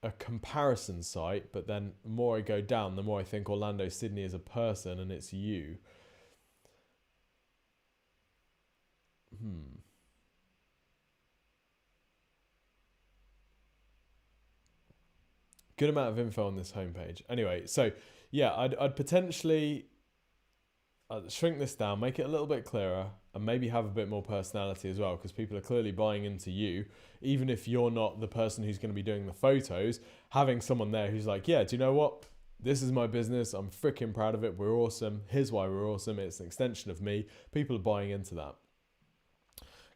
a comparison site, but then the more I go down, the more I think Orlando Sydney is a person and it's you. Good amount of info on this homepage. Anyway, so yeah, I'd potentially shrink this down, make it a little bit clearer, and maybe have a bit more personality as well, because people are clearly buying into you. Even if you're not the person who's going to be doing the photos, having someone there who's like, yeah, do you know what? This is my business. I'm freaking proud of it. We're awesome. Here's why we're awesome. It's an extension of me. People are buying into that.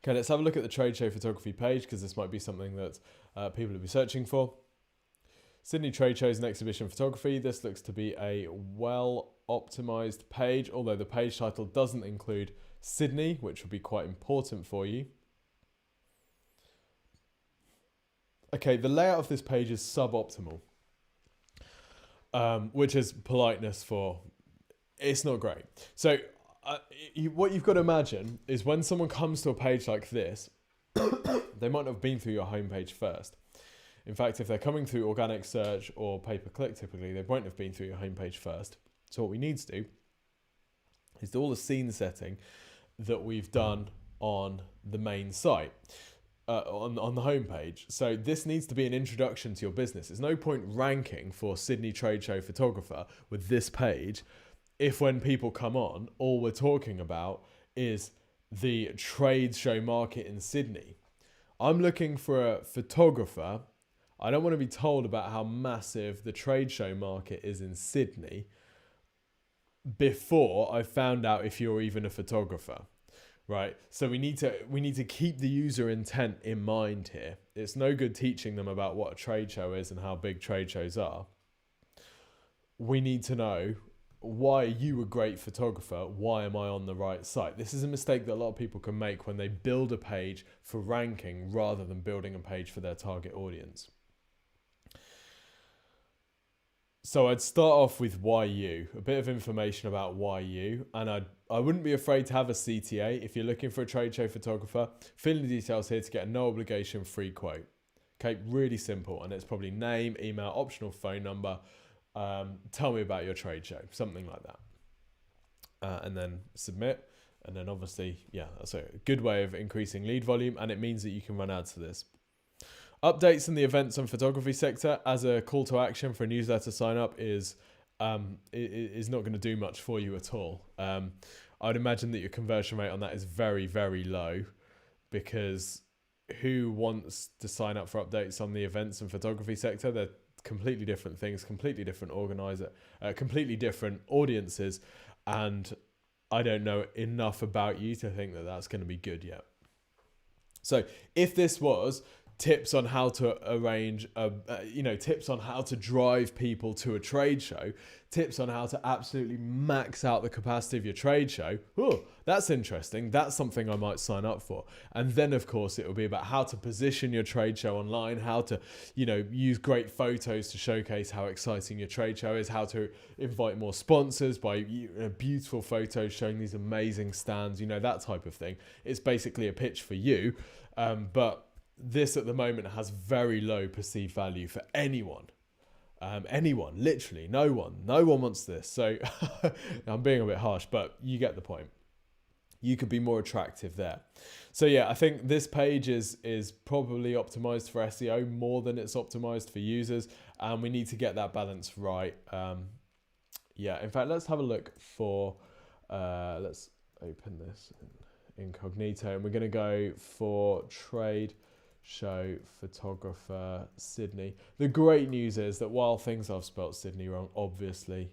Okay, let's have a look at the trade show photography page, because this might be something that people will be searching for. Sydney Trade Shows and Exhibition Photography. This looks to be a well-optimized page, although the page title doesn't include Sydney, which would be quite important for you. Okay, the layout of this page is suboptimal, which is politeness for it's not great. So what you've got to imagine is when someone comes to a page like this, they might not have been through your homepage first. In fact, if they're coming through organic search or pay-per-click, typically, they won't have been through your homepage first. So what we need to do is do all the scene setting that we've done on the main site, on the homepage. So this needs to be an introduction to your business. There's no point ranking for Sydney Trade Show Photographer with this page if when people come on, all we're talking about is the trade show market in Sydney. I'm looking for a photographer. I don't want to be told about how massive the trade show market is in Sydney before I found out if you're even a photographer, right? So we need to keep the user intent in mind here. It's no good teaching them about what a trade show is and how big trade shows are. We need to know, why are you a great photographer? Why am I on the right site? This is a mistake that a lot of people can make when they build a page for ranking rather than building a page for their target audience. So I'd start off with why you, a bit of information about why you, and I wouldn't be afraid to have a CTA. If you're looking for a trade show photographer, fill in the details here to get a no obligation free quote. Okay, really simple, and it's probably name, email, optional phone number. Tell me about your trade show, something like that, and then submit. And then obviously, yeah, that's a good way of increasing lead volume, and it means that you can run ads to this. Updates in the events and photography sector as a call to action for a newsletter sign up is not going to do much for you at all. I'd imagine that your conversion rate on that is very, very low, because who wants to sign up for updates on the events and photography sector? They're completely different things, completely different organizer, completely different audiences, and I don't know enough about you to think that that's going to be good yet. So if this was tips on how to arrange, tips on how to drive people to a trade show, tips on how to absolutely max out the capacity of your trade show, oh, that's interesting. That's something I might sign up for. And then, of course, it will be about how to position your trade show online, how to, use great photos to showcase how exciting your trade show is, how to invite more sponsors by beautiful photos showing these amazing stands, that type of thing. It's basically a pitch for you, but this at the moment has very low perceived value for anyone. Anyone, literally, no one wants this. So I'm being a bit harsh, but you get the point. You could be more attractive there. So yeah, I think this page is probably optimized for SEO more than it's optimized for users, and we need to get that balance right. In fact, let's have a look for, let's open this in incognito, and we're going to go for trade show photographer Sydney. The great news is that while things I've spelt Sydney wrong, obviously,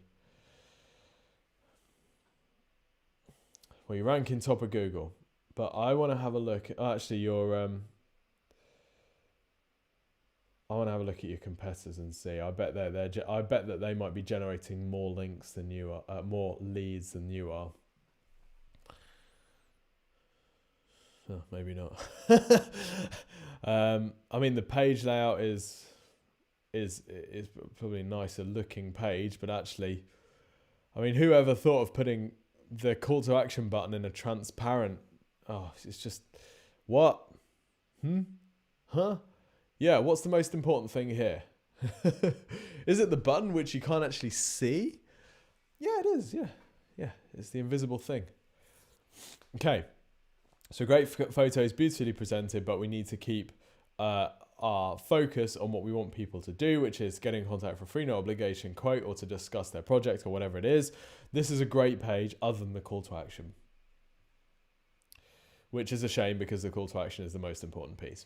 well, you rank in top of Google, but I want to have a look. Actually, I want to have a look at your competitors and see. I bet I bet that they might be generating more links than you are, more leads than you are. Oh, maybe not. I mean, the page layout is probably a nicer looking page, but actually, I mean, whoever thought of putting the call to action button in a transparent? Oh, it's just what? Huh? Yeah. What's the most important thing here? Is it the button which you can't actually see? Yeah, it is. Yeah. It's the invisible thing. Okay. So great photos, beautifully presented, but we need to keep our focus on what we want people to do, which is get in contact for a free no obligation quote or to discuss their project or whatever it is, this is a great page other than the call to action, which is a shame because the call to action is the most important piece.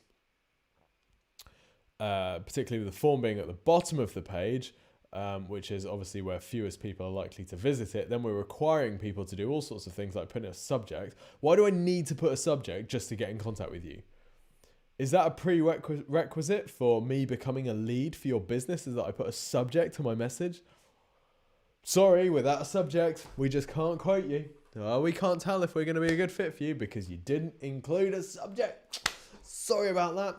Particularly with the form being at the bottom of the page, which is obviously where fewest people are likely to visit it, then we're requiring people to do all sorts of things like putting a subject. Why do I need to put a subject just to get in contact with you? Is that a prerequisite for me becoming a lead for your business? Is that I put a subject to my message? Sorry, without a subject, we just can't quote you. We can't tell if we're going to be a good fit for you because you didn't include a subject. Sorry about that.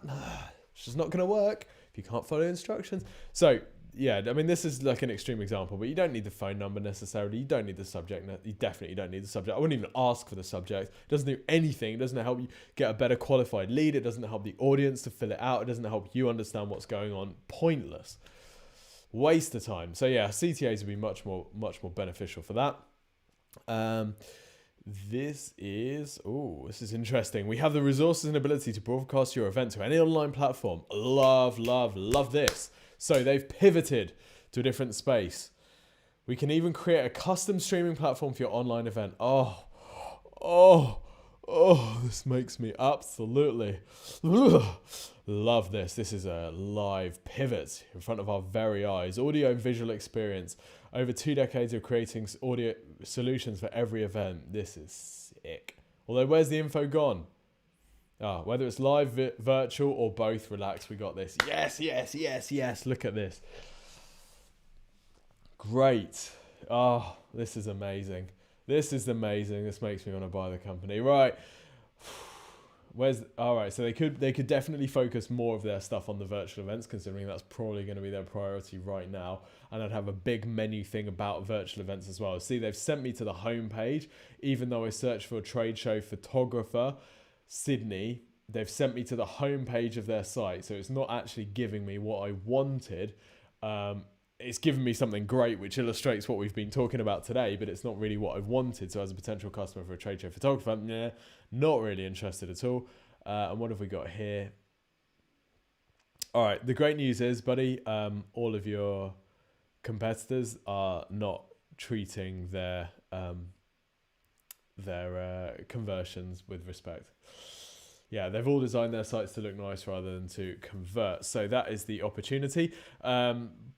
It's just not going to work if you can't follow instructions. So, yeah, I mean, this is like an extreme example, but you don't need the phone number necessarily. You don't need the subject. You definitely don't need the subject. I wouldn't even ask for the subject. It doesn't do anything. It doesn't help you get a better qualified lead. It doesn't help the audience to fill it out. It doesn't help you understand what's going on. Pointless. Waste of time. So yeah, CTAs would be much more beneficial for that. This is interesting. We have the resources and ability to broadcast your event to any online platform. Love this. So they've pivoted to a different space. We can even create a custom streaming platform for your online event. Oh, this makes me absolutely love this. This is a live pivot in front of our very eyes. Audio and visual experience. Over 2 decades of creating audio solutions for every event. This is sick. Although, where's the info gone? Whether it's live, virtual, or both, relax, we got this. Yes. Look at this. Great. This is amazing. This makes me want to buy the company. Right. So they could definitely focus more of their stuff on the virtual events, considering that's probably going to be their priority right now. And I'd have a big menu thing about virtual events as well. See, they've sent me to the homepage, even though I searched for a trade show photographer, Sydney. They've sent me to the homepage of their site, so it's not actually giving me what I wanted. It's given me something great, which illustrates what we've been talking about today, but it's not really what I wanted. So as a potential customer for a trade show photographer, not really interested at all. And what have we got here? All right, the great news is, buddy, all of your competitors are not treating their conversions with respect. Yeah, they've all designed their sites to look nice rather than to convert. So that is the opportunity.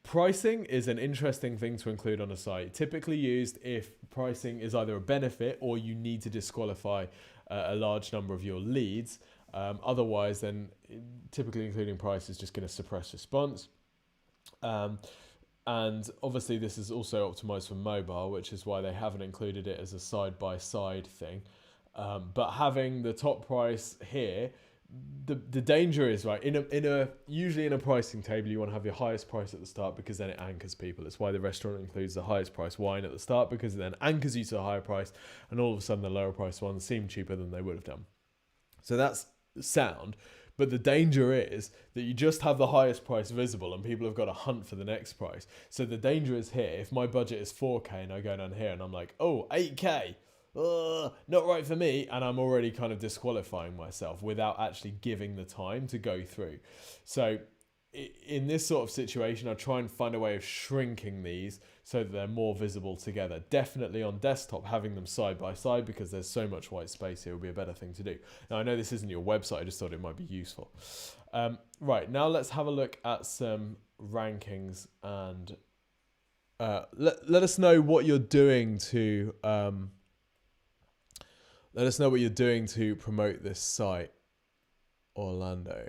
Pricing is an interesting thing to include on a site. Typically used if pricing is either a benefit or you need to disqualify a large number of your leads. Otherwise, then typically including price is just going to suppress response. And obviously this is also optimized for mobile, which is why they haven't included it as a side-by-side thing. But having the top price here, the danger is, right, usually in a pricing table you want to have your highest price at the start because then it anchors people. It's why the restaurant includes the highest price wine at the start, because it then anchors you to the higher price, and all of a sudden the lower price ones seem cheaper than they would have done. So that's sound. But the danger is that you just have the highest price visible and people have got to hunt for the next price. So the danger is here. If my budget is 4K and I go down here and I'm like, 8K, not right for me, and I'm already kind of disqualifying myself without actually giving the time to go through. So in this sort of situation, I try and find a way of shrinking these so that they're more visible together. Definitely on desktop, having them side by side, because there's so much white space here, will be a better thing to do. Now, I know this isn't your website, I just thought it might be useful. Right, now let's have a look at some rankings, and let us know what you're doing to promote this site, Orlando.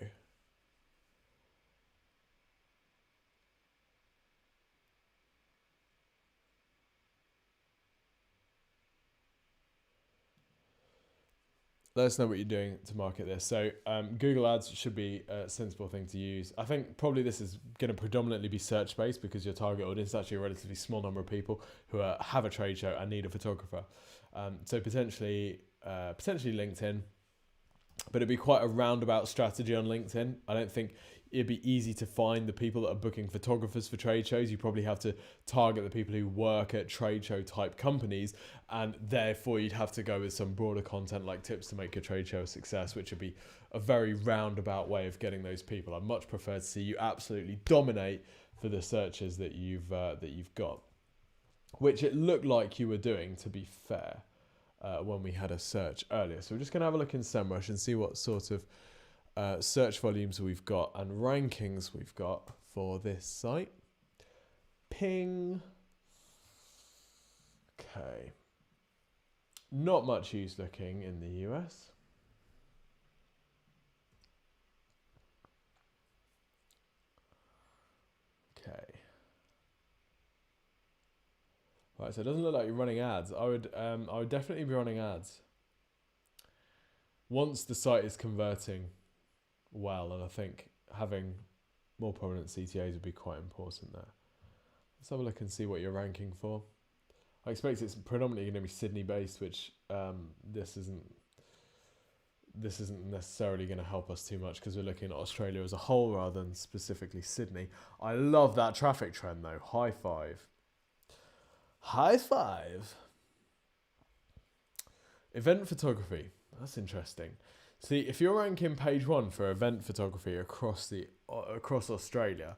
Let us know what you're doing to market this. So Google Ads should be a sensible thing to use. I think probably this is going to predominantly be search-based because your target audience is actually a relatively small number of people who have a trade show and need a photographer. So potentially LinkedIn, but it'd be quite a roundabout strategy on LinkedIn. I don't think it'd be easy to find the people that are booking photographers for trade shows. You probably have to target the people who work at trade show type companies, and therefore you'd have to go with some broader content like tips to make your trade show a success, which would be a very roundabout way of getting those people. I'd much prefer to see you absolutely dominate for the searches that you've got, which it looked like you were doing, to be fair, when we had a search earlier. So we're just going to have a look in SEMRUSH and see what sort of search volumes we've got and rankings we've got for this site. Ping. Okay. Not much use looking in the US. Okay. Right, so it doesn't look like you're running ads. I would definitely be running ads once the site is converting well, and I think having more prominent CTAs would be quite important there. Let's have a look and see what you're ranking for. I expect it's predominantly going to be Sydney based, which this isn't necessarily going to help us too much because we're looking at Australia as a whole rather than specifically Sydney. I love that traffic trend though. High five. High five. Event photography. That's interesting. See, if you're ranking page 1 for event photography across Australia,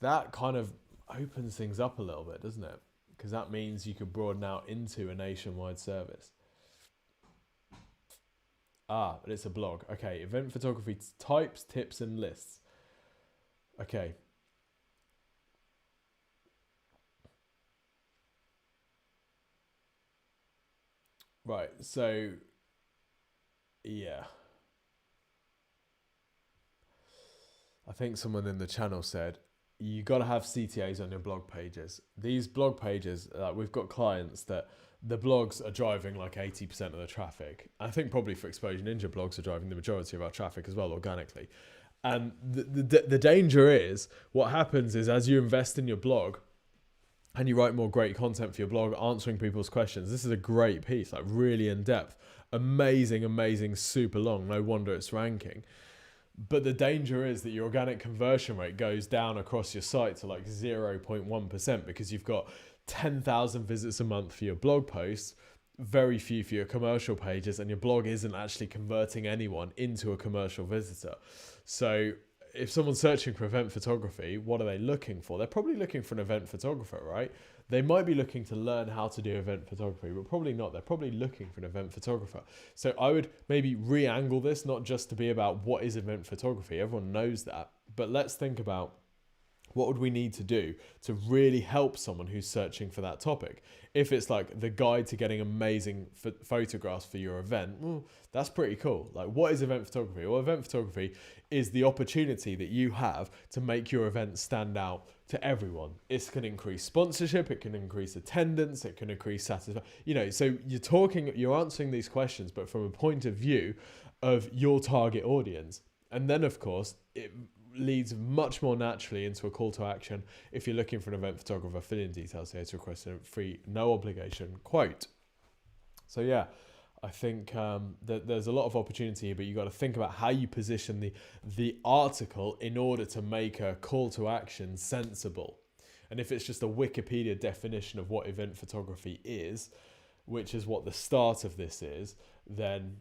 that kind of opens things up a little bit, doesn't it? Because that means you could broaden out into a nationwide service. But it's a blog. Okay, event photography types, tips, and lists. Okay. Right, so, yeah. I think someone in the channel said, you got to have CTAs on your blog pages. These blog pages, we've got clients that the blogs are driving like 80% of the traffic. I think probably for Exposure Ninja, blogs are driving the majority of our traffic as well, organically. And the danger is, what happens is as you invest in your blog and you write more great content for your blog, answering people's questions, this is a great piece, like really in depth, amazing, super long. No wonder it's ranking. But the danger is that your organic conversion rate goes down across your site to like 0.1% because you've got 10,000 visits a month for your blog posts, very few for your commercial pages, and your blog isn't actually converting anyone into a commercial visitor. So if someone's searching for event photography, what are they looking for? They're probably looking for an event photographer, right? They might be looking to learn how to do event photography, but probably not. They're probably looking for an event photographer. So I would maybe re-angle this, not just to be about what is event photography. Everyone knows that. But let's think about what would we need to do to really help someone who's searching for that topic. If it's like the guide to getting amazing photographs for your event, that's pretty cool. Like, what is event photography? Well, event photography is the opportunity that you have to make your event stand out to everyone. It can increase sponsorship, it can increase attendance, it can increase satisfaction. You know, so you're answering these questions, but from a point of view of your target audience. And then, of course, it leads much more naturally into a call to action. If you're looking for an event photographer, fill in details here to request a free, no obligation quote. So yeah, I think that there's a lot of opportunity here, but you got to think about how you position the article in order to make a call to action sensible. And if it's just a Wikipedia definition of what event photography is, which is what the start of this is, then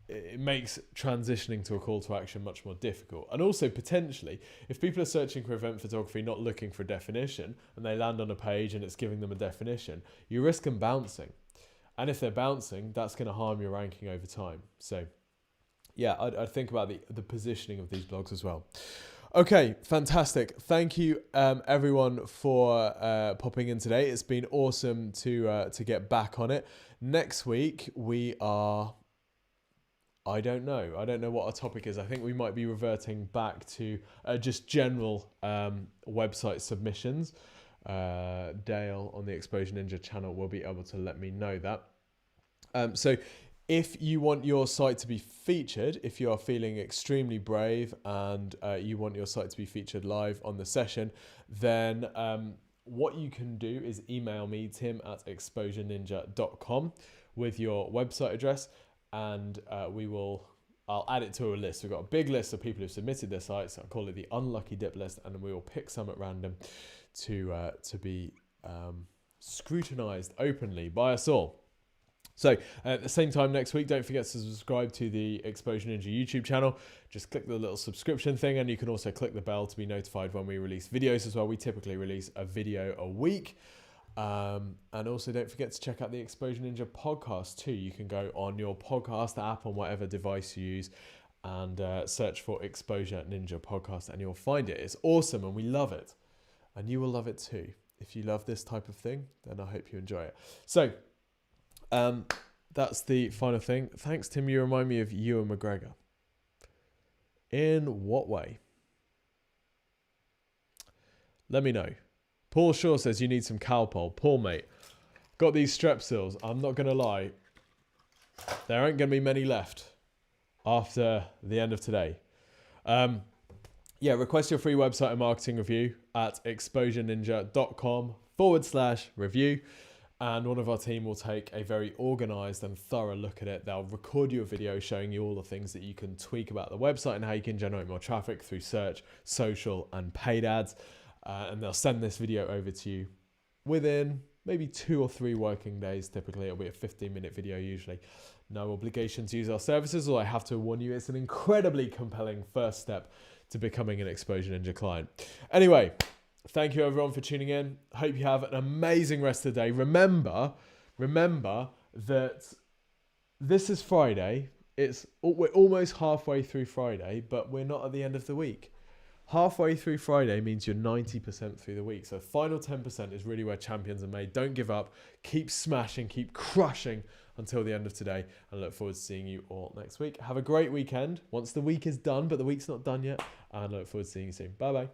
it makes transitioning to a call to action much more difficult. And also potentially, if people are searching for event photography, not looking for a definition, and they land on a page and it's giving them a definition, you risk them bouncing. And if they're bouncing, that's going to harm your ranking over time. So yeah, I'd think about the positioning of these blogs as well. Okay, fantastic. Thank you, everyone, for popping in today. It's been awesome to get back on it. Next week, we are... I don't know what our topic is. I think we might be reverting back to just general website submissions. Dale on the Exposure Ninja channel will be able to let me know that. So if you want your site to be featured, if you are feeling extremely brave and you want your site to be featured live on the session, then what you can do is email me, tim@exposureninja.com, with your website address, and we will I'll add it to a list. We've got a big list of people who've submitted their sites. I call it the unlucky dip list, and we will pick some at random to be scrutinized openly by us all. So at the same time next week, don't forget to subscribe to the Exposure Ninja YouTube channel. Just click the little subscription thing, and you can also click the bell to be notified when we release videos as well. We typically release a video a week. And also don't forget to check out the Exposure Ninja podcast too. You can go on your podcast app on whatever device you use and search for Exposure Ninja podcast, and you'll find it. It's awesome and we love it. And you will love it too. If you love this type of thing, then I hope you enjoy it. So that's the final thing. Thanks, Tim. You remind me of Ewan McGregor. In what way? Let me know. Paul Shaw says you need some Calpol. Paul, mate, got these Strepsils. I'm not going to lie. There aren't going to be many left after the end of today. Request your free website and marketing review at exposureninja.com/review. And one of our team will take a very organized and thorough look at it. They'll record you a video showing you all the things that you can tweak about the website and how you can generate more traffic through search, social, and paid ads. And they'll send this video over to you within maybe 2 or 3 working days. Typically, it'll be a 15-minute video usually. No obligation to use our services, although I have to warn you, it's an incredibly compelling first step to becoming an Exposure Ninja client. Anyway, thank you everyone for tuning in. Hope you have an amazing rest of the day. Remember that this is Friday. We're almost halfway through Friday, but we're not at the end of the week. Halfway through Friday means you're 90% through the week. So final 10% is really where champions are made. Don't give up. Keep smashing, keep crushing until the end of today. And I look forward to seeing you all next week. Have a great weekend once the week is done, but the week's not done yet. And I look forward to seeing you soon. Bye-bye.